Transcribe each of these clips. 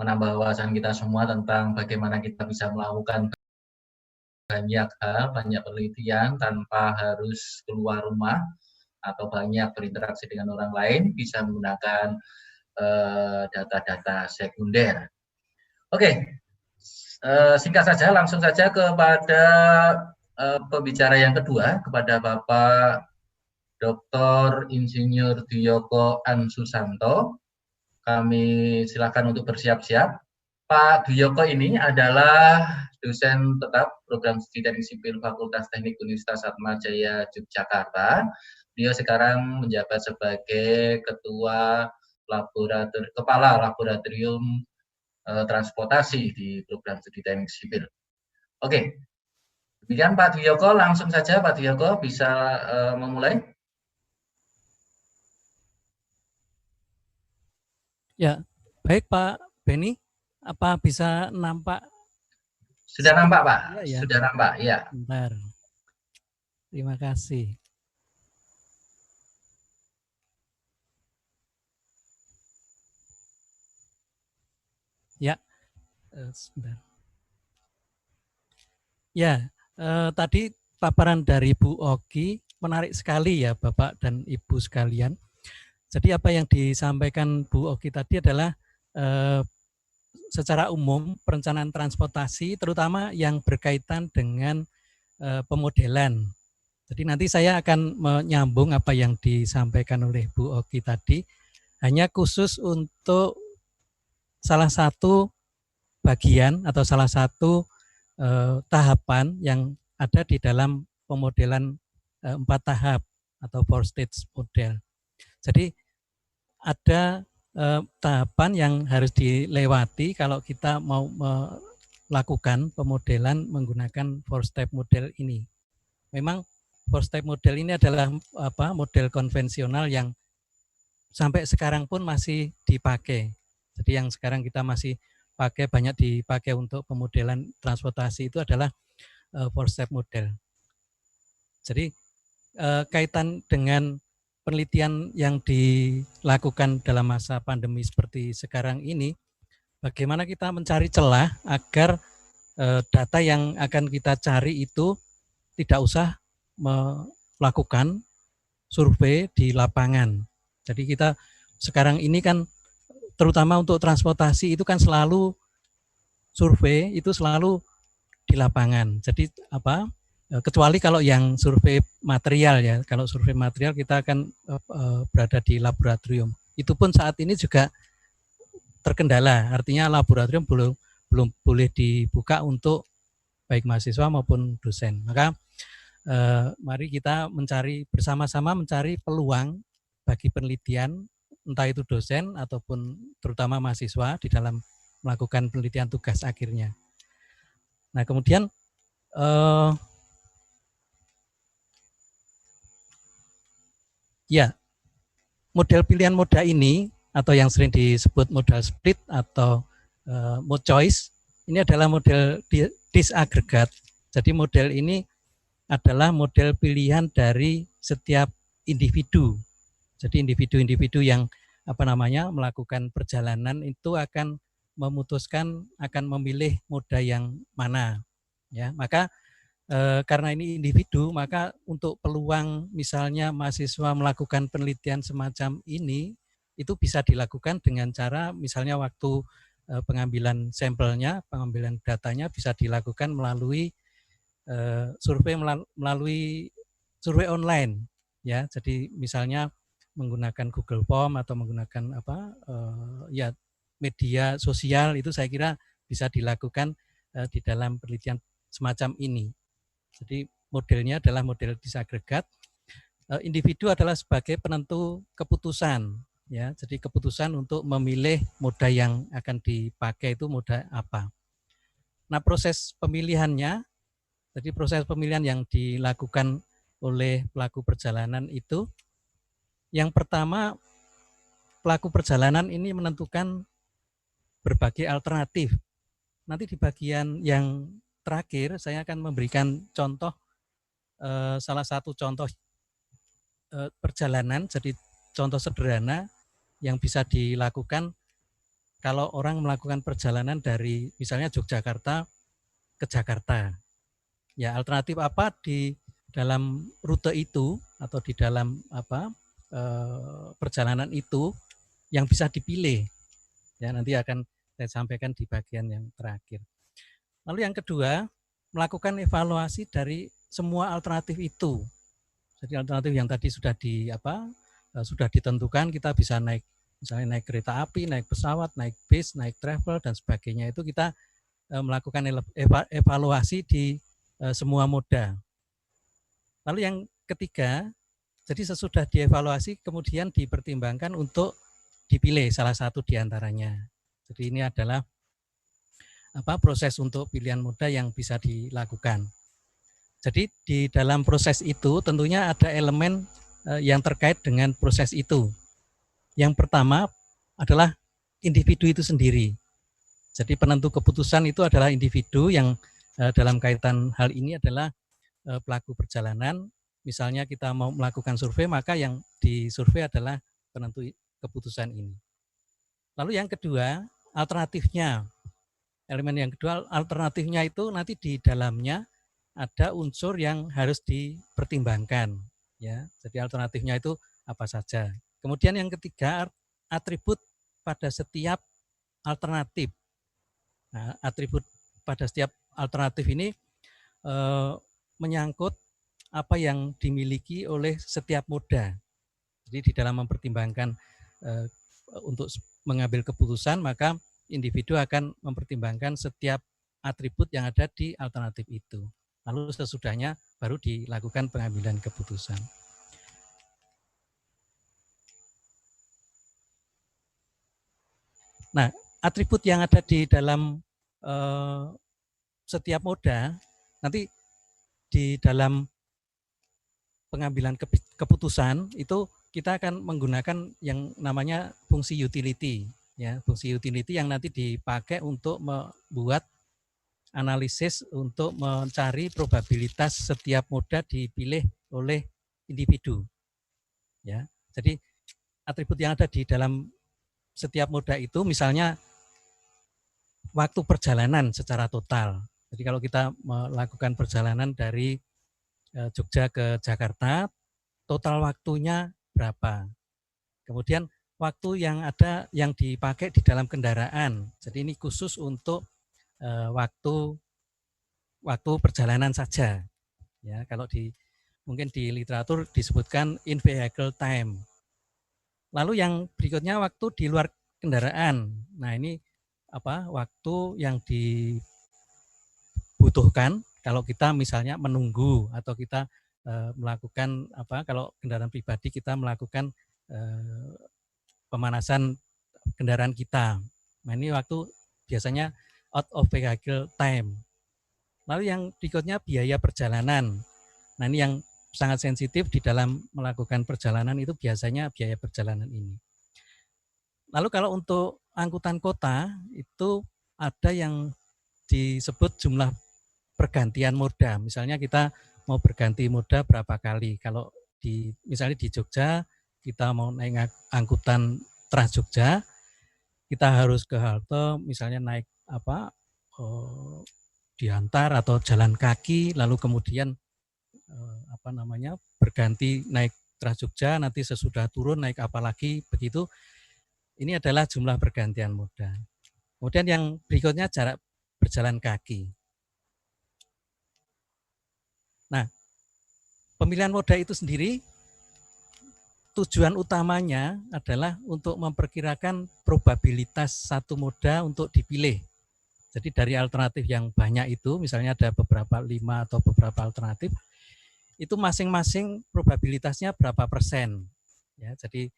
menambah wawasan kita semua tentang bagaimana kita bisa melakukan banyak hal, banyak penelitian tanpa harus keluar rumah atau banyak berinteraksi dengan orang lain, bisa menggunakan data-data sekunder. Oke, singkat saja, langsung saja kepada pembicara yang kedua, kepada Bapak Dr. Insinyur Dwiyoko Ansusanto. Kami silakan untuk bersiap-siap. Pak Dwiyoko ini adalah dosen tetap program studi teknik sipil Fakultas Teknik Universitas Atmajaya Yogyakarta. Beliau sekarang menjabat sebagai Kepala Laboratorium Transportasi di program studi teknik sipil. Oke, demikian Pak Dwiyoko, langsung saja Pak Dwiyoko bisa memulai. Ya, baik Pak Beni, apa bisa nampak? Sudah nampak Pak? Ya. Sudah nampak, ya. Bentar. Terima kasih. Ya, sebentar. Ya, tadi paparan dari Bu Oki menarik sekali ya Bapak dan Ibu sekalian. Jadi apa yang disampaikan Bu Oki tadi adalah secara umum perencanaan transportasi terutama yang berkaitan dengan pemodelan. Jadi nanti saya akan menyambung apa yang disampaikan oleh Bu Oki tadi, hanya khusus untuk salah satu bagian atau salah satu tahapan yang ada di dalam pemodelan 4 tahap atau 4 stage model. Jadi ada tahapan yang harus dilewati kalau kita mau melakukan pemodelan menggunakan 4 step model ini. Memang 4 step model ini adalah model konvensional yang sampai sekarang pun masih dipakai. Jadi yang sekarang kita masih pakai, banyak dipakai untuk pemodelan transportasi itu adalah 4 step model. Jadi kaitan dengan penelitian yang dilakukan dalam masa pandemi seperti sekarang ini, bagaimana kita mencari celah agar data yang akan kita cari itu tidak usah melakukan survei di lapangan. Jadi kita sekarang ini kan terutama untuk transportasi itu kan selalu survei itu selalu di lapangan. Jadi kecuali kalau yang survei material ya, kalau survei material kita akan berada di laboratorium. Itu pun saat ini juga terkendala, artinya laboratorium belum boleh dibuka untuk baik mahasiswa maupun dosen. Maka mari kita bersama-sama mencari peluang bagi penelitian, entah itu dosen ataupun terutama mahasiswa di dalam melakukan penelitian tugas akhirnya. Nah kemudian ya, model pilihan moda ini atau yang sering disebut modal split atau mode choice, ini adalah model disagregat. Jadi model ini adalah model pilihan dari setiap individu. Jadi individu-individu yang melakukan perjalanan itu akan memutuskan akan memilih moda yang mana. Ya, maka karena ini individu, maka untuk peluang misalnya mahasiswa melakukan penelitian semacam ini, itu bisa dilakukan dengan cara misalnya waktu pengambilan sampelnya, pengambilan datanya bisa dilakukan melalui melalui survei online. Ya, jadi misalnya menggunakan Google Form atau menggunakan media sosial, itu saya kira bisa dilakukan di dalam penelitian semacam ini. Jadi modelnya adalah model disagregat. Individu adalah sebagai penentu keputusan, ya. Jadi keputusan untuk memilih moda yang akan dipakai itu moda apa. Nah proses pemilihannya, jadi proses pemilihan yang dilakukan oleh pelaku perjalanan itu, yang pertama pelaku perjalanan ini menentukan berbagai alternatif. Nanti di bagian yang terakhir saya akan memberikan contoh, salah satu contoh perjalanan, jadi contoh sederhana yang bisa dilakukan kalau orang melakukan perjalanan dari misalnya Yogyakarta ke Jakarta, ya alternatif apa di dalam rute itu atau di dalam perjalanan itu yang bisa dipilih, ya nanti akan saya sampaikan di bagian yang terakhir. Lalu yang kedua, melakukan evaluasi dari semua alternatif itu. Jadi alternatif yang tadi sudah ditentukan, kita bisa naik misalnya naik kereta api, naik pesawat, naik bis, naik travel dan sebagainya, itu kita melakukan evaluasi di semua moda. Lalu yang ketiga, jadi sesudah dievaluasi kemudian dipertimbangkan untuk dipilih salah satu di antaranya. Jadi ini adalah proses untuk pilihan moda yang bisa dilakukan. Jadi di dalam proses itu tentunya ada elemen yang terkait dengan proses itu. Yang pertama adalah individu itu sendiri. Jadi penentu keputusan itu adalah individu yang dalam kaitan hal ini adalah pelaku perjalanan. Misalnya kita mau melakukan survei, maka yang disurvei adalah penentu keputusan ini. Lalu yang kedua, alternatifnya. Elemen yang kedua, alternatifnya itu nanti di dalamnya ada unsur yang harus dipertimbangkan, ya. Jadi alternatifnya itu apa saja. Kemudian yang ketiga, atribut pada setiap alternatif. Nah, atribut pada setiap alternatif ini menyangkut apa yang dimiliki oleh setiap moda. Jadi di dalam mempertimbangkan untuk mengambil keputusan, maka individu akan mempertimbangkan setiap atribut yang ada di alternatif itu. Lalu sesudahnya baru dilakukan pengambilan keputusan. Nah, atribut yang ada di dalam setiap moda, nanti di dalam pengambilan keputusan itu kita akan menggunakan yang namanya fungsi utility, ya, fungsi utility yang nanti dipakai untuk membuat analisis untuk mencari probabilitas setiap moda dipilih oleh individu, ya. Jadi atribut yang ada di dalam setiap moda itu misalnya waktu perjalanan secara total. Jadi kalau kita melakukan perjalanan dari Jogja ke Jakarta, total waktunya berapa. Kemudian waktu yang ada yang dipakai di dalam kendaraan. Jadi ini khusus untuk waktu perjalanan saja. Ya, kalau mungkin di literatur disebutkan in vehicle time. Lalu yang berikutnya waktu di luar kendaraan. Nah, ini waktu yang dibutuhkan kalau kita misalnya menunggu atau kita melakukan kalau kendaraan pribadi kita melakukan pemanasan kendaraan kita. Nah, ini waktu biasanya out of vehicle time. Lalu yang berikutnya biaya perjalanan. Nah, ini yang sangat sensitif di dalam melakukan perjalanan itu biasanya biaya perjalanan ini. Lalu kalau untuk angkutan kota itu ada yang disebut jumlah pergantian moda. Misalnya kita mau berganti moda berapa kali. Kalau misalnya di Jogja kita mau naik angkutan Trans Jogja, kita harus ke halte misalnya naik diantar atau jalan kaki, lalu kemudian berganti naik Trans Jogja, nanti sesudah turun naik apa lagi, begitu. Ini adalah jumlah pergantian moda. Kemudian yang berikutnya jarak berjalan kaki. Nah, pemilihan moda itu sendiri tujuan utamanya adalah untuk memperkirakan probabilitas satu moda untuk dipilih. Jadi dari alternatif yang banyak itu, misalnya ada beberapa 5 atau beberapa alternatif, itu masing-masing probabilitasnya berapa persen. Ya, jadi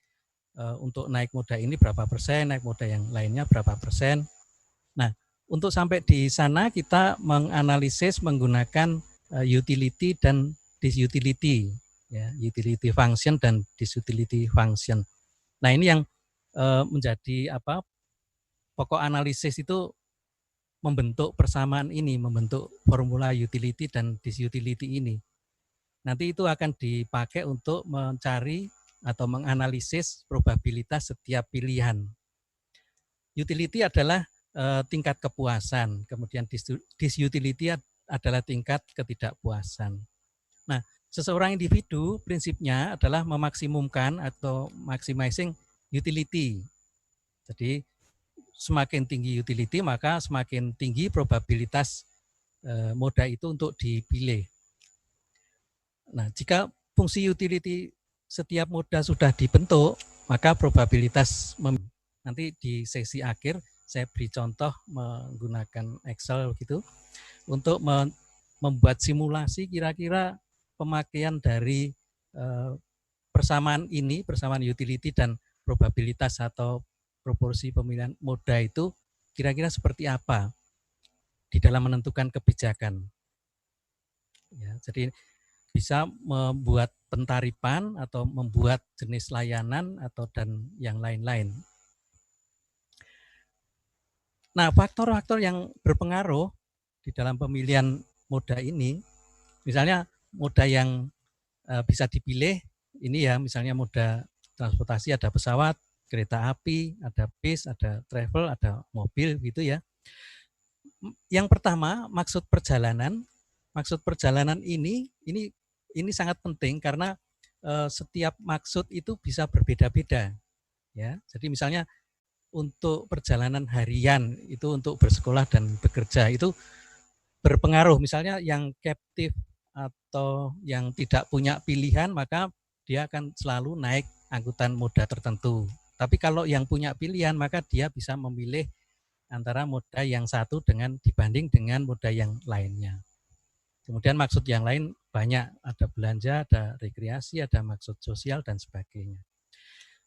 untuk naik moda ini berapa persen, naik moda yang lainnya berapa persen. Nah, untuk sampai di sana kita menganalisis menggunakan utility dan disutility, ya, utility function dan disutility function. Nah, ini yang menjadi pokok analisis itu membentuk persamaan ini, membentuk formula utility dan disutility ini. Nanti itu akan dipakai untuk mencari atau menganalisis probabilitas setiap pilihan. utility adalah tingkat kepuasan, kemudian disutility adalah tingkat ketidakpuasan. Nah, seseorang individu prinsipnya adalah memaksimumkan atau maximizing utility. Jadi semakin tinggi utility maka semakin tinggi probabilitas moda itu untuk dipilih. Nah, jika fungsi utility setiap moda sudah dibentuk, maka probabilitas nanti di sesi akhir saya beri contoh menggunakan Excel gitu untuk membuat simulasi kira-kira pemakaian dari persamaan ini, persamaan utility dan probabilitas atau proporsi pemilihan moda itu kira-kira seperti apa di dalam menentukan kebijakan. Ya, jadi bisa membuat pentarifan atau membuat jenis layanan atau dan yang lain-lain. Nah, faktor-faktor yang berpengaruh di dalam pemilihan moda ini, misalnya moda yang bisa dipilih, ini ya misalnya moda transportasi ada pesawat, kereta api, ada bis, ada travel, ada mobil gitu ya. Yang pertama, maksud perjalanan. Maksud perjalanan ini sangat penting karena setiap maksud itu bisa berbeda-beda. Ya, jadi misalnya untuk perjalanan harian itu untuk bersekolah dan bekerja itu berpengaruh. Misalnya yang captive atau yang tidak punya pilihan maka dia akan selalu naik angkutan moda tertentu. Tapi kalau yang punya pilihan maka dia bisa memilih antara moda yang satu dibanding dengan moda yang lainnya. Kemudian maksud yang lain banyak, ada belanja, ada rekreasi, ada maksud sosial dan sebagainya.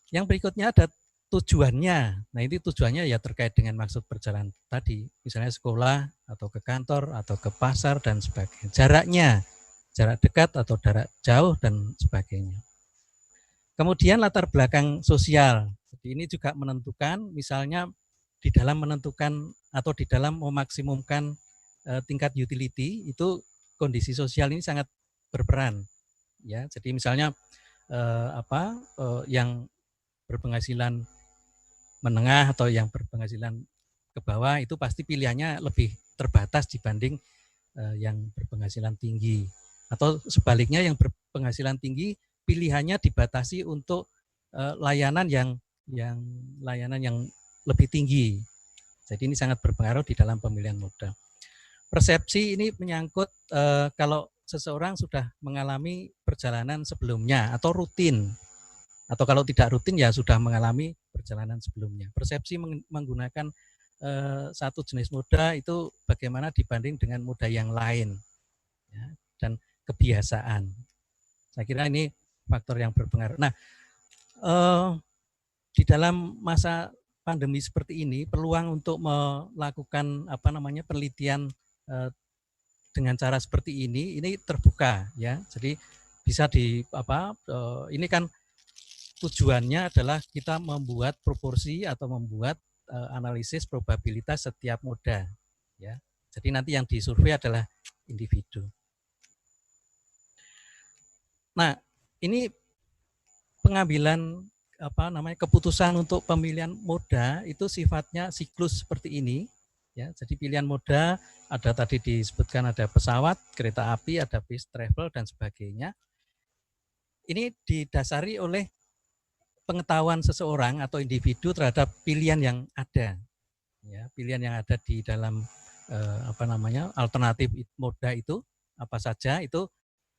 Yang berikutnya ada tujuannya. Nah, ini tujuannya ya terkait dengan maksud perjalanan tadi, misalnya sekolah atau ke kantor atau ke pasar dan sebagainya. Jaraknya, jarak dekat atau jarak jauh dan sebagainya. Kemudian latar belakang sosial. Jadi ini juga menentukan, misalnya di dalam menentukan atau di dalam memaksimumkan tingkat utility itu kondisi sosial ini sangat berperan. Ya, jadi misalnya yang berpenghasilan menengah atau yang berpenghasilan ke bawah itu pasti pilihannya lebih terbatas dibanding yang berpenghasilan tinggi. Atau sebaliknya yang berpenghasilan tinggi pilihannya dibatasi untuk layanan yang lebih tinggi. Jadi ini sangat berpengaruh di dalam pemilihan moda. Persepsi ini menyangkut kalau seseorang sudah mengalami perjalanan sebelumnya atau rutin. Atau kalau tidak rutin ya sudah mengalami perjalanan sebelumnya. Persepsi menggunakan satu jenis moda itu bagaimana dibanding dengan moda yang lain. Ya, dan kebiasaan. Saya kira ini faktor yang berpengaruh. Nah, di dalam masa pandemi seperti ini, peluang untuk melakukan penelitian dengan cara seperti ini terbuka ya. Jadi bisa ini kan tujuannya adalah kita membuat proporsi atau membuat analisis probabilitas setiap moda ya. Jadi nanti yang disurvei adalah individu. Nah, ini pengambilan keputusan untuk pemilihan moda itu sifatnya siklus seperti ini ya. Jadi pilihan moda ada tadi disebutkan ada pesawat, kereta api, ada bis, travel dan sebagainya. Ini didasari oleh pengetahuan seseorang atau individu terhadap pilihan yang ada, ya, pilihan yang ada di dalam alternatif moda itu apa saja itu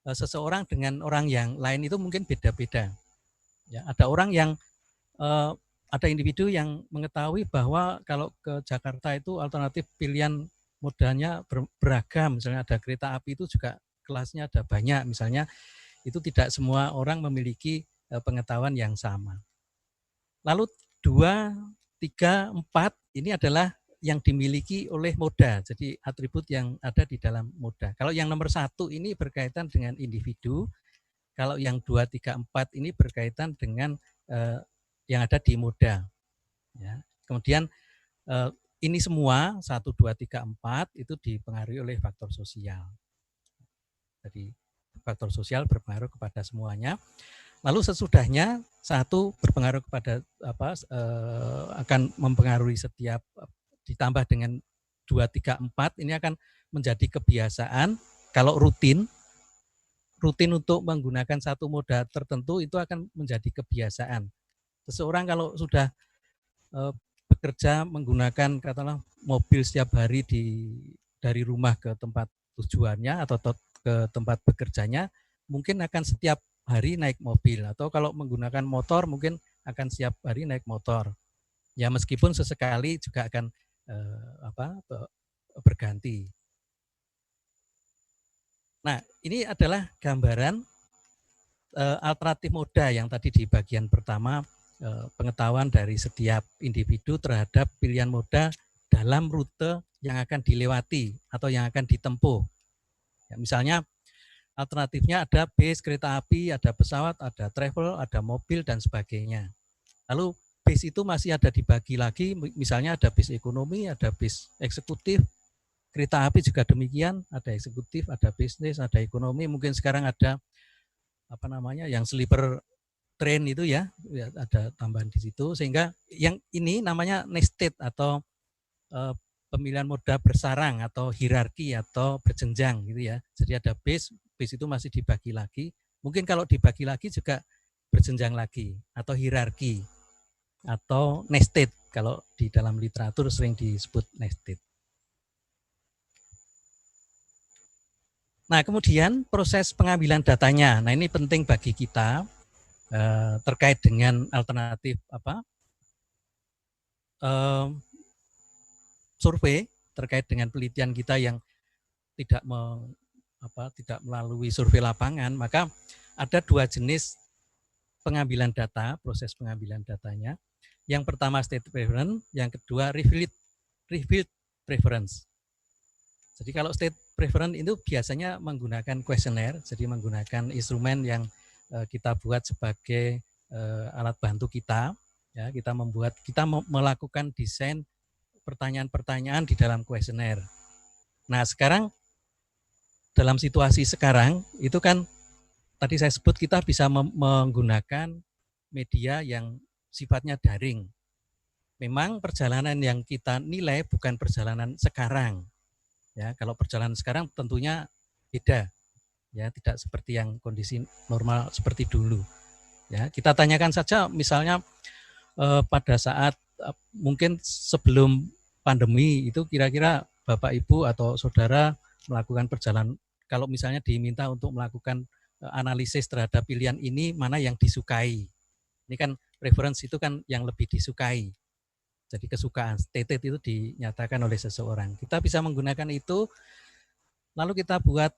seseorang dengan orang yang lain itu mungkin beda-beda. Ya, ada orang yang ada individu yang mengetahui bahwa kalau ke Jakarta itu alternatif pilihan modanya beragam, misalnya ada kereta api itu juga kelasnya ada banyak, misalnya itu tidak semua orang memiliki pengetahuan yang sama. Lalu 2, 3, 4 ini adalah yang dimiliki oleh moda, jadi atribut yang ada di dalam moda. Kalau yang nomor 1 ini berkaitan dengan individu, kalau yang 2, 3, 4 ini berkaitan dengan yang ada di moda. Ya. Kemudian ini semua 1, 2, 3, 4 itu dipengaruhi oleh faktor sosial. Jadi faktor sosial berpengaruh kepada semuanya. Lalu sesudahnya satu berpengaruh kepada akan mempengaruhi setiap, ditambah dengan 2, 3, 4 ini akan menjadi kebiasaan. Kalau rutin untuk menggunakan satu moda tertentu itu akan menjadi kebiasaan. Seseorang kalau sudah bekerja menggunakan katakanlah mobil setiap hari dari rumah ke tempat tujuannya atau ke tempat bekerjanya, mungkin akan setiap hari naik mobil, atau kalau menggunakan motor mungkin akan setiap hari naik motor. Ya meskipun sesekali juga akan berganti. Nah, ini adalah gambaran alternatif moda yang tadi di bagian pertama, pengetahuan dari setiap individu terhadap pilihan moda dalam rute yang akan dilewati atau yang akan ditempuh. Ya, misalnya alternatifnya ada bis, kereta api, ada pesawat, ada travel, ada mobil, dan sebagainya. Lalu bis itu masih ada dibagi lagi, misalnya ada bis ekonomi, ada bis eksekutif, kereta api juga demikian, ada eksekutif, ada bisnis, ada ekonomi, mungkin sekarang ada yang sleeper train itu ya ada tambahan di situ, sehingga yang ini namanya nested atau pemilihan moda bersarang atau hierarki atau berjenjang gitu ya. Jadi ada bis itu masih dibagi lagi. Mungkin kalau dibagi lagi juga berjenjang lagi atau hierarki atau nested. Kalau di dalam literatur sering disebut nested. Nah, kemudian proses pengambilan datanya. Nah, ini penting bagi kita terkait dengan alternatif survei, terkait dengan penelitian kita yang tidak melalui survei lapangan, maka ada 2 jenis pengambilan data, proses pengambilan datanya. Yang pertama state preference, yang kedua revealed preference. Jadi kalau state preference itu biasanya menggunakan kuesioner, jadi menggunakan instrumen yang kita buat sebagai alat bantu kita. Ya, kita melakukan desain pertanyaan-pertanyaan di dalam kuesioner. Nah, sekarang dalam situasi sekarang itu kan tadi saya sebut kita bisa menggunakan media yang sifatnya daring. Memang perjalanan yang kita nilai bukan perjalanan sekarang. Ya, kalau perjalanan sekarang tentunya beda. Ya, tidak seperti yang kondisi normal seperti dulu. Ya, kita tanyakan saja misalnya pada saat mungkin sebelum pandemi itu kira-kira Bapak Ibu atau saudara melakukan perjalanan, kalau misalnya diminta untuk melakukan analisis terhadap pilihan ini mana yang disukai. Ini kan preference itu kan yang lebih disukai. Jadi kesukaan, stated itu dinyatakan oleh seseorang. Kita bisa menggunakan itu, lalu kita buat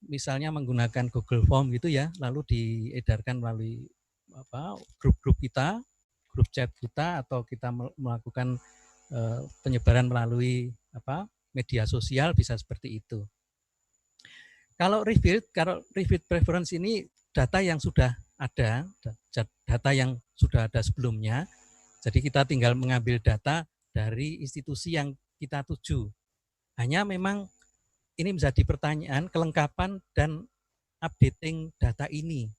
misalnya menggunakan Google Form gitu ya, lalu diedarkan melalui grup-grup kita, grup chat kita, atau kita melakukan penyebaran melalui media sosial, bisa seperti itu. Kalau revealed preference ini data yang sudah ada, data yang sudah ada sebelumnya. Jadi kita tinggal mengambil data dari institusi yang kita tuju. Hanya memang ini menjadi pertanyaan kelengkapan dan updating data ini.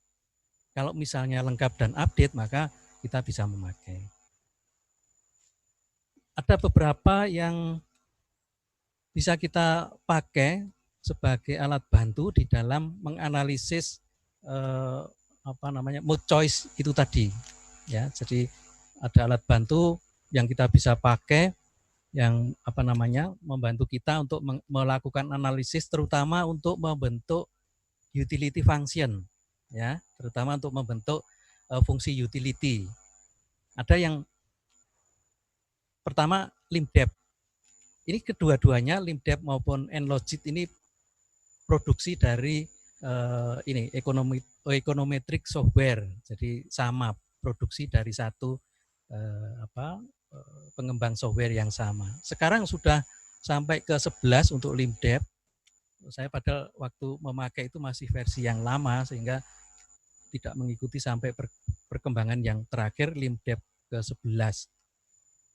Kalau misalnya lengkap dan update, maka kita bisa memakai. Ada beberapa yang bisa kita pakai sebagai alat bantu di dalam menganalisis mood choice itu tadi. Ya, jadi ada alat bantu yang kita bisa pakai yang membantu kita untuk melakukan analisis, terutama untuk membentuk utility function, ya, terutama untuk membentuk fungsi utility. Ada yang pertama LIMDEP. Ini kedua-duanya LIMDEP maupun Enlogit ini produksi dari econometric software. Jadi sama, produksi dari satu pengembang software yang sama. Sekarang sudah sampai ke 11 untuk LIMDEP. Saya pada waktu memakai itu masih versi yang lama sehingga tidak mengikuti sampai perkembangan yang terakhir LIMDEP ke 11.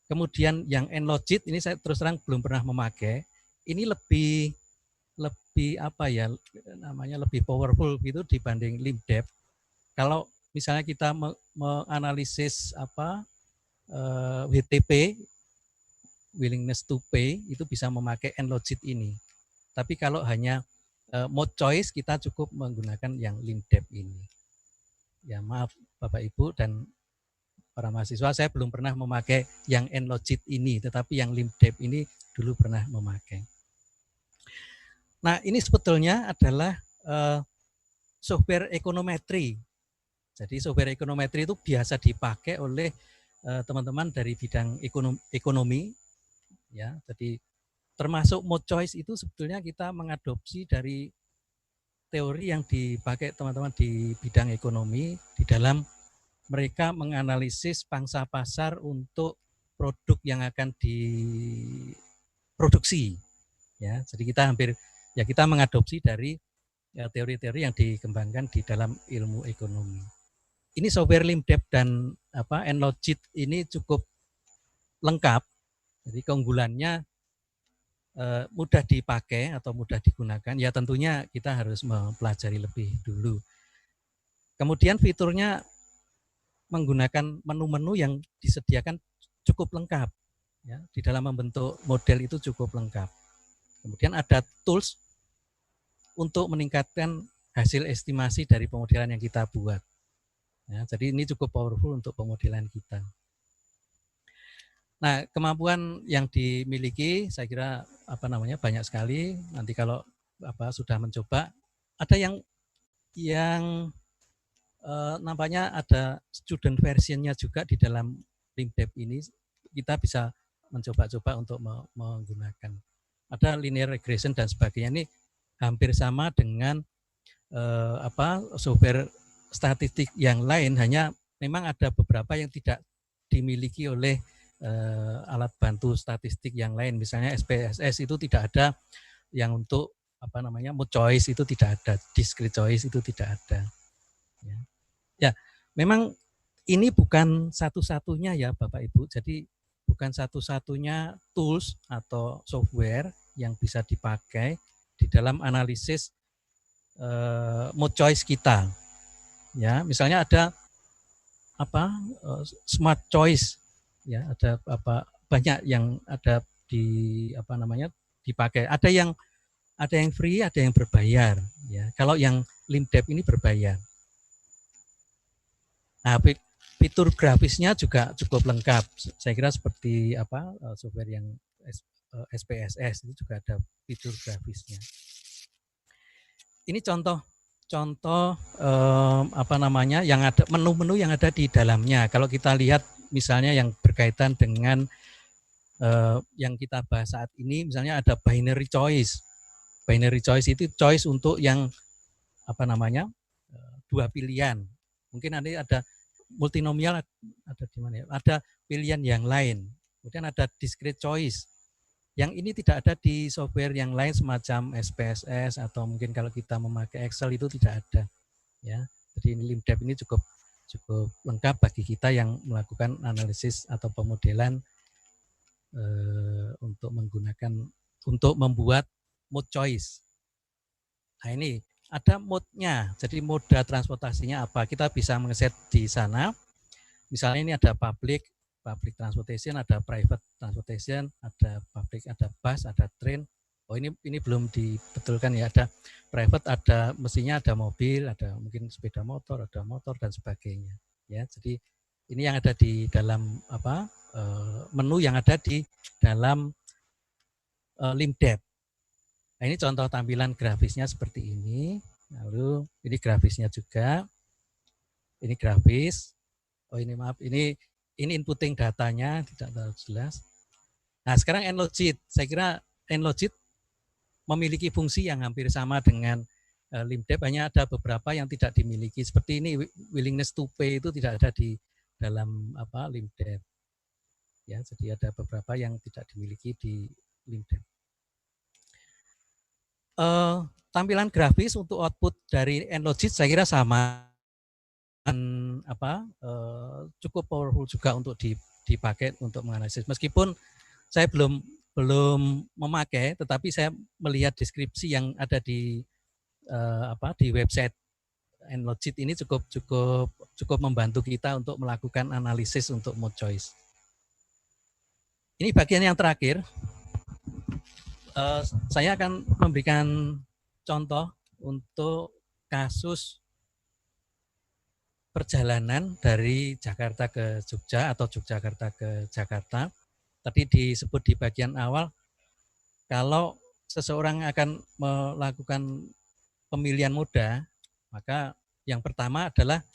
Kemudian yang Enlogit ini saya terus terang belum pernah memakai. Ini lebih lebih powerful gitu dibanding LIMDEP. Kalau misalnya kita menganalisis WTP, willingness to pay, itu bisa memakai nLogit ini. Tapi kalau hanya mode choice, kita cukup menggunakan yang LIMDEP ini. Ya maaf Bapak Ibu dan para mahasiswa, saya belum pernah memakai yang nLogit ini, tetapi yang LIMDEP ini dulu pernah memakai. Nah, ini sebetulnya adalah software ekonometri. Jadi software ekonometri itu biasa dipakai oleh teman-teman dari bidang ekonomi, ya. Jadi termasuk mode choice itu sebetulnya kita mengadopsi dari teori yang dipakai teman-teman di bidang ekonomi di dalam mereka menganalisis pangsa pasar untuk produk yang akan diproduksi. Ya, jadi kita mengadopsi dari teori-teori yang dikembangkan di dalam ilmu ekonomi. Ini software LIMDEP dan nLogit ini cukup lengkap. Jadi keunggulannya mudah dipakai atau mudah digunakan. Ya tentunya kita harus mempelajari lebih dulu. Kemudian fiturnya menggunakan menu-menu yang disediakan cukup lengkap. Ya, di dalam membentuk model itu cukup lengkap. Kemudian ada tools untuk meningkatkan hasil estimasi dari pemodelan yang kita buat. Ya, jadi ini cukup powerful untuk pemodelan kita. Nah, kemampuan yang dimiliki saya kira banyak sekali. Nanti kalau sudah mencoba, ada yang nampaknya ada student versionnya juga di dalam LIMDEP ini. Kita bisa mencoba-coba untuk menggunakan. Ada linear regression dan sebagainya. Ini hampir sama dengan software statistik yang lain, hanya memang ada beberapa yang tidak dimiliki oleh alat bantu statistik yang lain. Misalnya SPSS itu tidak ada yang untuk mode choice, itu tidak ada, discrete choice itu tidak ada. Ya, memang ini bukan satu-satunya ya Bapak Ibu. Jadi bukan satu-satunya tools atau software yang bisa dipakai di dalam analisis mode choice kita. Ya, misalnya ada smart choice, ya ada banyak yang ada dipakai. Ada yang free, ada yang berbayar. Ya, kalau yang LIMDEP ini berbayar. Nah, fitur grafisnya juga cukup lengkap. Saya kira seperti software yang SPSS itu juga ada fitur grafisnya. Ini contoh yang ada menu-menu yang ada di dalamnya. Kalau kita lihat misalnya yang berkaitan dengan yang kita bahas saat ini, misalnya ada binary choice. Binary choice itu choice untuk yang dua pilihan. Mungkin nanti ada multinomial, ada di mana ya? Ada pilihan yang lain. Kemudian ada discrete choice. Yang ini tidak ada di software yang lain semacam SPSS atau mungkin kalau kita memakai Excel itu tidak ada. Ya, jadi ini LIMDEP ini cukup lengkap bagi kita yang melakukan analisis atau pemodelan untuk membuat mode choice. Nah ini ada mode-nya, jadi moda transportasinya apa? Kita bisa ngeset di sana. Misalnya ini ada public transportation, ada private transportation, ada public, ada bus, ada train. Oh ini belum dibetulkan ya, ada private, ada mestinya ada mobil, ada mungkin sepeda motor, ada motor dan sebagainya. Ya, jadi ini yang ada di dalam menu yang ada di dalam LIMDEP. Nah, ini contoh tampilan grafisnya seperti ini. Lalu ini grafisnya juga. Ini grafis. Oh ini maaf, ini inputting datanya tidak terlalu jelas. Nah sekarang nLogit. Saya kira nLogit memiliki fungsi yang hampir sama dengan LIMDEP. Hanya ada beberapa yang tidak dimiliki. Seperti ini willingness to pay itu tidak ada di dalam LIMDEP. Ya, jadi ada beberapa yang tidak dimiliki di LIMDEP. Tampilan grafis untuk output dari nLogit saya kira sama, dan cukup powerful juga untuk dipakai untuk menganalisis. Meskipun saya belum memakai, tetapi saya melihat deskripsi yang ada di website and logit ini cukup membantu kita untuk melakukan analisis untuk mode choice. Ini bagian yang terakhir. Saya akan memberikan contoh untuk kasus perjalanan dari Jakarta ke Jogja atau Yogyakarta ke Jakarta. Tadi disebut di bagian awal, kalau seseorang akan melakukan pemilihan moda, maka yang pertama adalah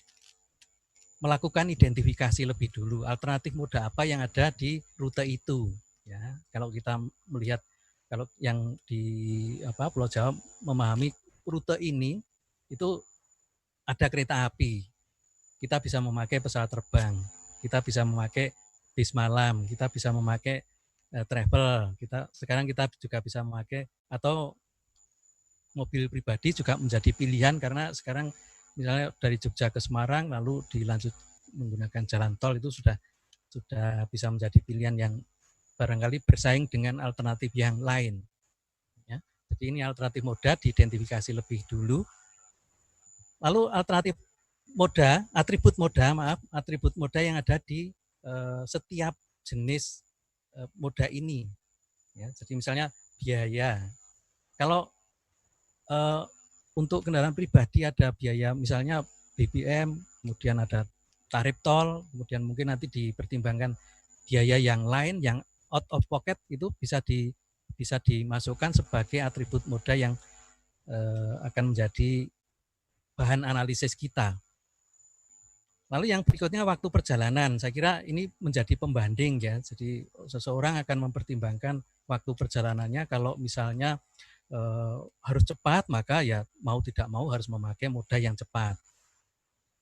melakukan identifikasi lebih dulu, alternatif moda apa yang ada di rute itu. Ya, kalau kita melihat, kalau yang di Pulau Jawa memahami rute ini, itu ada kereta api, kita bisa memakai pesawat terbang, kita bisa memakai bis malam, kita bisa memakai travel, sekarang kita juga bisa memakai, atau mobil pribadi juga menjadi pilihan, karena sekarang misalnya dari Jogja ke Semarang lalu dilanjut menggunakan jalan tol, itu sudah bisa menjadi pilihan yang barangkali bersaing dengan alternatif yang lain. Ya. Jadi ini alternatif moda diidentifikasi lebih dulu. Lalu alternatif moda, atribut moda yang ada di setiap jenis moda ini. Ya, jadi misalnya biaya. Kalau untuk kendaraan pribadi ada biaya misalnya BBM, kemudian ada tarif tol, kemudian mungkin nanti dipertimbangkan biaya yang lain yang out of pocket, itu bisa dimasukkan sebagai atribut moda yang akan menjadi bahan analisis kita. Lalu yang berikutnya waktu perjalanan, saya kira ini menjadi pembanding ya. Jadi seseorang akan mempertimbangkan waktu perjalanannya, kalau misalnya harus cepat, maka ya mau tidak mau harus memakai moda yang cepat.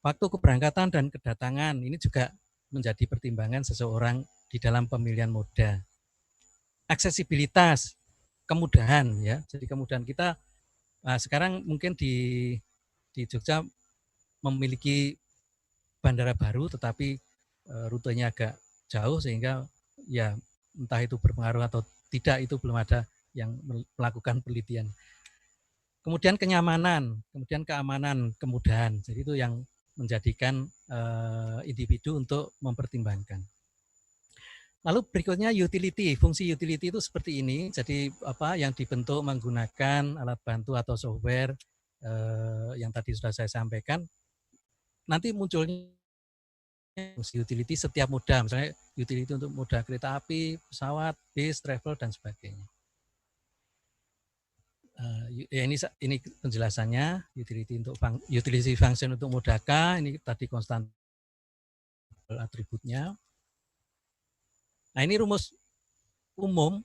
Waktu keberangkatan dan kedatangan ini juga menjadi pertimbangan seseorang di dalam pemilihan moda. Aksesibilitas, kemudahan ya. Jadi kemudahan kita sekarang mungkin di Jogja memiliki bandara baru, tetapi rutenya agak jauh, sehingga ya entah itu berpengaruh atau tidak, itu belum ada yang melakukan penelitian. Kemudian kenyamanan, kemudian keamanan, kemudahan. Jadi itu yang menjadikan individu untuk mempertimbangkan. Lalu berikutnya utility. Fungsi utility itu seperti ini. Jadi yang dibentuk menggunakan alat bantu atau software yang tadi sudah saya sampaikan. Nanti munculnya fungsi utility setiap moda, misalnya utility untuk moda kereta api, pesawat, bis, travel, dan sebagainya. Ya ini penjelasannya, utility function untuk moda K, ini tadi konstan atributnya. Nah, ini rumus umum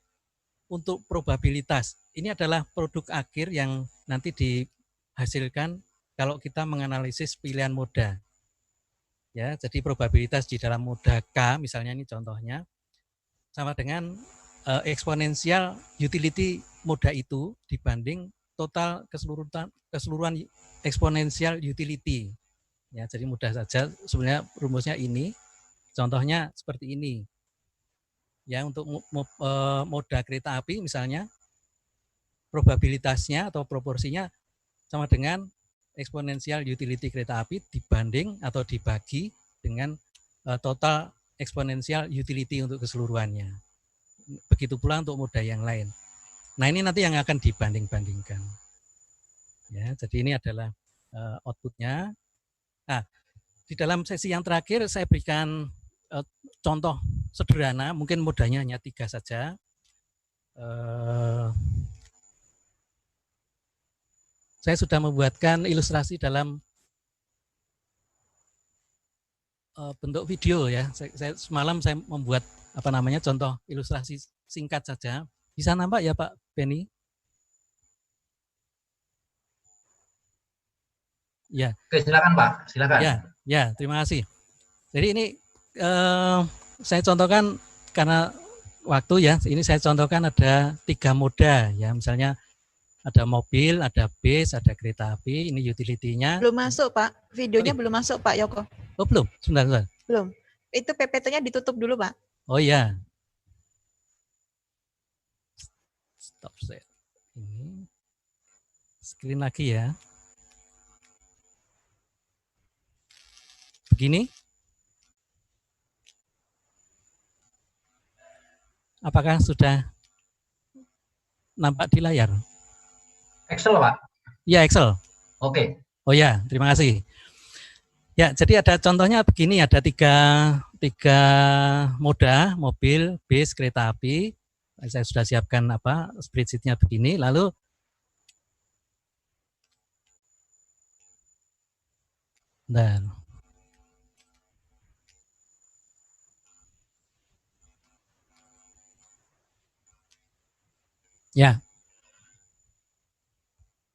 untuk probabilitas. Ini adalah produk akhir yang nanti dihasilkan kalau kita menganalisis pilihan moda. Ya, jadi probabilitas di dalam moda K, misalnya ini contohnya, sama dengan eksponensial utility moda itu dibanding total keseluruhan eksponensial utility. Ya, jadi mudah saja sebenarnya rumusnya ini. Contohnya seperti ini. Ya, untuk moda kereta api misalnya, probabilitasnya atau proporsinya sama dengan eksponensial utility kereta api dibanding atau dibagi dengan total eksponensial utility untuk keseluruhannya. Begitu pula untuk moda yang lain. Nah, ini nanti yang akan dibanding-bandingkan. Ya, jadi ini adalah outputnya. Nah, di dalam sesi yang terakhir saya berikan contoh sederhana, mungkin modanya hanya 3 saja. Saya sudah membuatkan ilustrasi dalam bentuk video ya. Semalam saya membuat contoh ilustrasi singkat saja. Bisa nampak ya Pak Benny? Ya. Oke, silakan Pak, silakan. Ya, terima kasih. Jadi ini saya contohkan karena waktu ya. Ini saya contohkan ada 3 moda ya, misalnya ada mobil, ada bis, ada kereta api. Ini utility-nya. Belum masuk Pak, videonya belum masuk Pak Yoko. Oh belum, sebentar. Belum. Itu PPT-nya ditutup dulu Pak. Oh iya. Stop share. Ini screen lagi ya. begini. Apakah sudah nampak di layar? Excel, Pak? Ya, Excel. Oke. Oh ya, terima kasih. Ya, jadi ada contohnya begini, ada tiga moda, mobil, bis, kereta api. Saya sudah siapkan spreadsheet-nya begini. Lalu dan ya.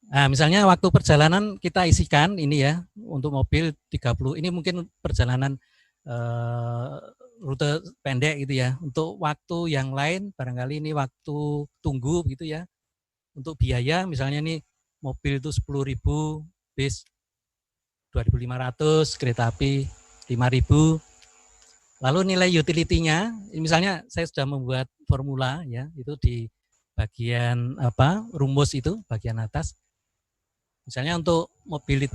Nah, misalnya waktu perjalanan kita isikan ini ya, untuk mobil 30, ini mungkin perjalanan rute pendek gitu ya. Untuk waktu yang lain barangkali ini waktu tunggu gitu ya. Untuk biaya misalnya nih mobil itu 10.000, bis 2.500, kereta api 5.000. Lalu nilai utility-nya, misalnya saya sudah membuat formula ya, itu di bagian rumus itu, bagian atas. Misalnya untuk mobil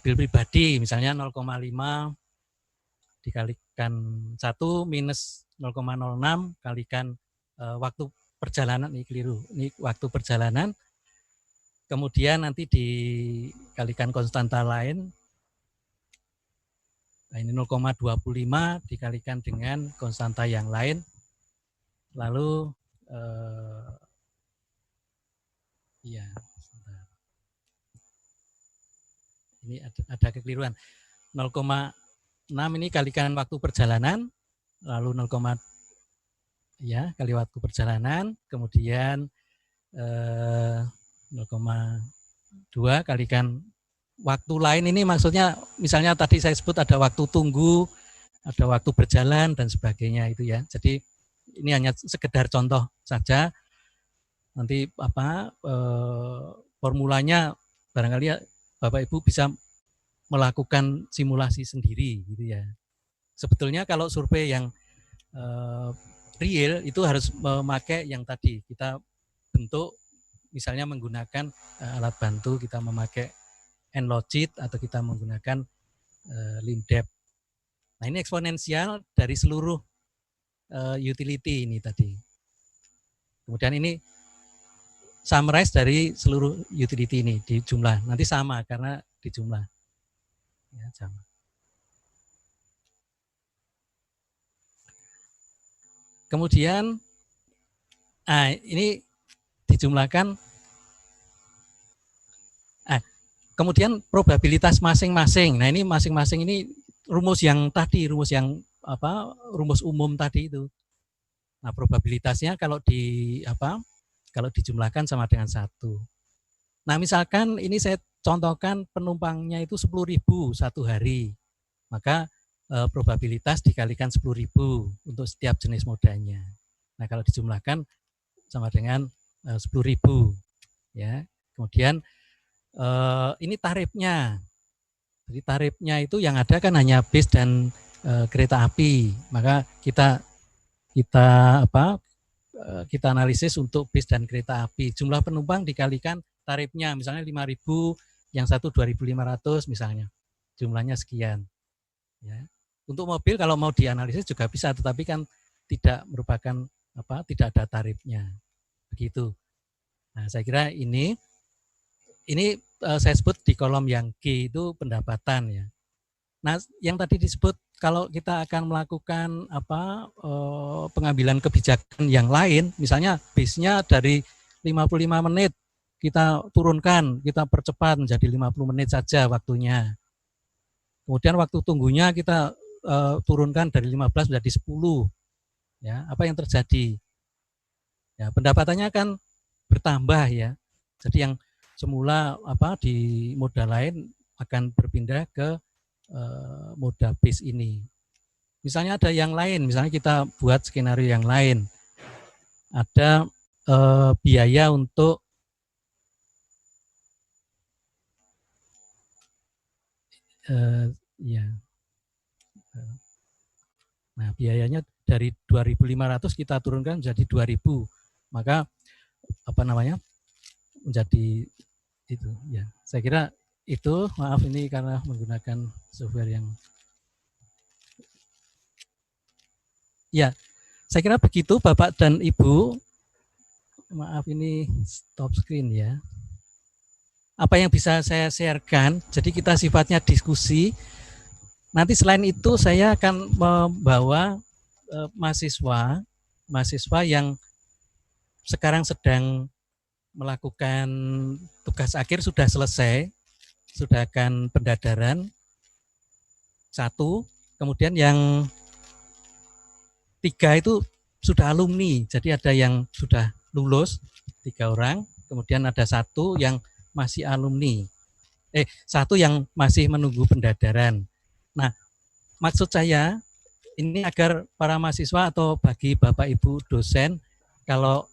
pribadi misalnya 0,5 dikalikan 1 minus 0,06 kalikan waktu perjalanan, ini keliru, ini waktu perjalanan, kemudian nanti dikalikan konstanta lain, nah ini 0,25 dikalikan dengan konstanta yang lain, lalu ya ini ada kekeliruan, 0,6 ini kalikan waktu perjalanan, lalu 0, ya kali waktu perjalanan, kemudian 0,2 kalikan waktu lain, ini maksudnya misalnya tadi saya sebut ada waktu tunggu, ada waktu berjalan dan sebagainya itu ya. Jadi ini hanya sekedar contoh saja. Nanti formulanya barangkali ya Bapak Ibu bisa melakukan simulasi sendiri gitu ya. Sebetulnya kalau survei yang real itu harus memakai yang tadi kita bentuk, misalnya menggunakan alat bantu, kita memakai Nlogit atau kita menggunakan Lindep. Nah ini eksponensial dari seluruh utility ini tadi. Kemudian ini summarize dari seluruh utility ini di jumlah. Nanti sama karena di jumlah. Ya, sama. Kemudian ini dijumlahkan. Kemudian probabilitas masing-masing. Nah, ini masing-masing ini rumus yang tadi, rumus umum tadi itu. Nah, probabilitasnya kalau dijumlahkan sama dengan 1. Nah, misalkan ini saya contohkan penumpangnya itu 10.000 satu hari. Maka probabilitas dikalikan 10.000 untuk setiap jenis modanya. Nah, kalau dijumlahkan sama dengan 10.000 ya. Kemudian ini tarifnya. Jadi tarifnya itu yang ada kan hanya bis dan kereta api. Maka kita analisis untuk bis dan kereta api. Jumlah penumpang dikalikan tarifnya, misalnya 5.000, yang satu 2.500 misalnya. Jumlahnya sekian. Ya. Untuk mobil kalau mau dianalisis juga bisa, tetapi kan tidak merupakan tidak ada tarifnya. Begitu. Nah, saya kira ini saya sebut di kolom yang G itu pendapatan ya. Nah, yang tadi disebut kalau kita akan melakukan pengambilan kebijakan yang lain, misalnya bisnya dari 55 menit kita turunkan, kita percepat menjadi 50 menit saja waktunya. Kemudian waktu tunggunya kita turunkan dari 15 menjadi 10. Ya, apa yang terjadi? Ya, pendapatannya akan bertambah ya. Jadi yang semula di moda lain akan berpindah ke moda bis ini. Misalnya ada yang lain, misalnya kita buat skenario yang lain. Ada biaya untuk ya. Nah, biayanya dari 2.500 kita turunkan menjadi 2.000. Maka menjadi itu ya. Saya kira itu. Maaf ini karena menggunakan software yang ya, saya kira begitu Bapak dan Ibu. Maaf ini stop screen ya. Apa yang bisa saya sharekan, jadi kita sifatnya diskusi. Nanti selain itu saya akan membawa mahasiswa yang sekarang sedang melakukan tugas akhir, sudah selesai, sudah akan pendadaran 1, kemudian yang 3 itu sudah alumni, jadi ada yang sudah lulus 3 orang, kemudian ada 1 yang masih alumni, 1 yang masih menunggu pendadaran. Nah, maksud saya ini agar para mahasiswa atau bagi Bapak Ibu dosen, kalau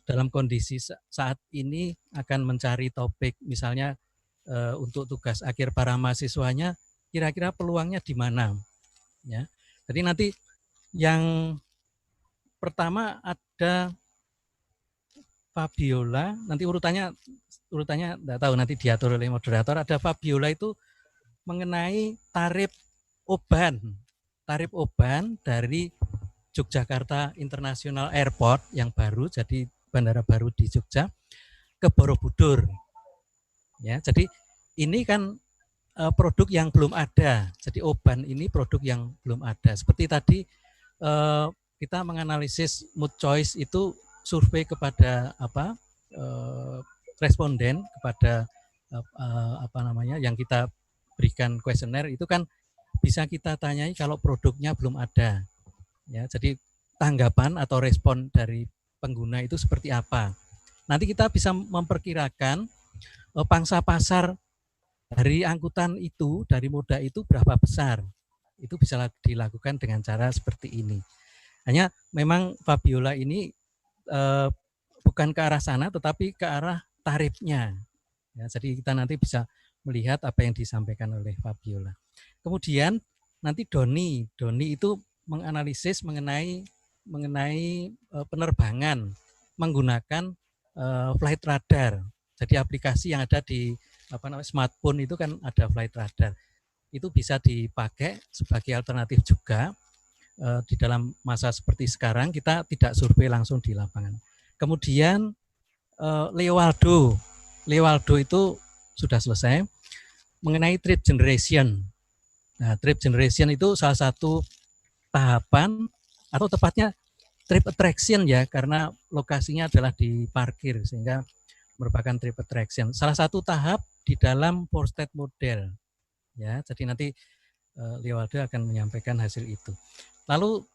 dalam kondisi saat ini akan mencari topik misalnya untuk tugas akhir para mahasiswanya, kira-kira peluangnya di mana? Ya, jadi nanti yang pertama ada Fabiola, nanti urutannya enggak tahu, nanti diatur oleh moderator. Ada Fabiola itu mengenai tarif oban dari Yogyakarta International Airport yang baru, jadi bandara baru di Jogja, ke Borobudur. Ya, jadi ini kan produk yang belum ada. Jadi oban ini produk yang belum ada. Seperti tadi kita menganalisis mood choice itu survei kepada responden, kepada yang kita berikan kuesioner itu kan bisa kita tanyai kalau produknya belum ada. Ya, jadi tanggapan atau respon dari pengguna itu seperti apa. Nanti kita bisa memperkirakan pangsa pasar dari angkutan itu, dari moda itu berapa besar. Itu bisa dilakukan dengan cara seperti ini. Hanya memang Fabiola ini bukan ke arah sana, tetapi ke arah tarifnya. Ya, jadi kita nanti bisa melihat apa yang disampaikan oleh Fabiola. Kemudian nanti Doni itu menganalisis mengenai penerbangan menggunakan flight radar. Jadi aplikasi yang ada di smartphone itu kan ada flight radar. Itu bisa dipakai sebagai alternatif juga di dalam masa seperti sekarang, kita tidak survei langsung di lapangan. Kemudian Leowaldo itu sudah selesai mengenai trip generation. Nah, trip generation itu salah satu tahapan atau tepatnya trip attraction ya, karena lokasinya adalah di parkir sehingga merupakan trip attraction. Salah satu tahap di dalam 4-state model. Ya, jadi nanti Leowaldo akan menyampaikan hasil itu. Lalu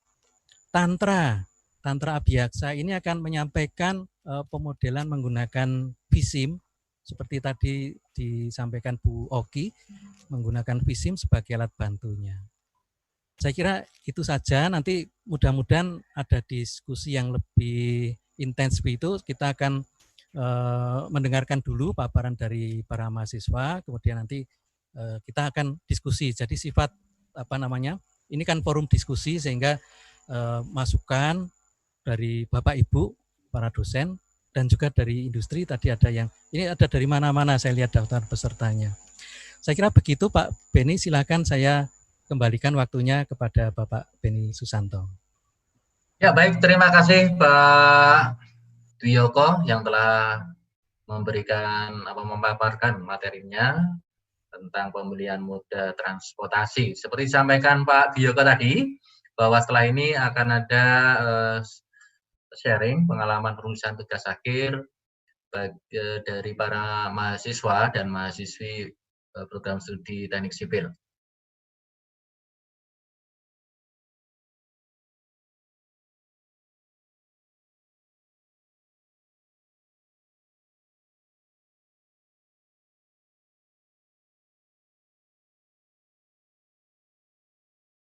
Tantra Abiyaksa ini akan menyampaikan pemodelan menggunakan VSIM seperti tadi disampaikan Bu Oki, menggunakan VSIM sebagai alat bantunya. Saya kira itu saja, nanti mudah-mudahan ada diskusi yang lebih intens itu. Kita akan mendengarkan dulu paparan dari para mahasiswa, kemudian nanti kita akan diskusi. Jadi sifat ini kan forum diskusi sehingga masukan dari Bapak Ibu para dosen dan juga dari industri, tadi ada yang ini ada dari mana-mana, saya lihat daftar pesertanya. Saya kira begitu Pak Beni, silakan saya kembalikan waktunya kepada Bapak Beni Susanto. Ya baik, terima kasih Pak Dwiyoko yang telah memaparkan materinya tentang pembelian moda transportasi. Seperti disampaikan Pak Dwiyoko tadi, bahwa setelah ini akan ada sharing pengalaman penulisan tugas akhir dari para mahasiswa dan mahasiswi program studi teknik sipil.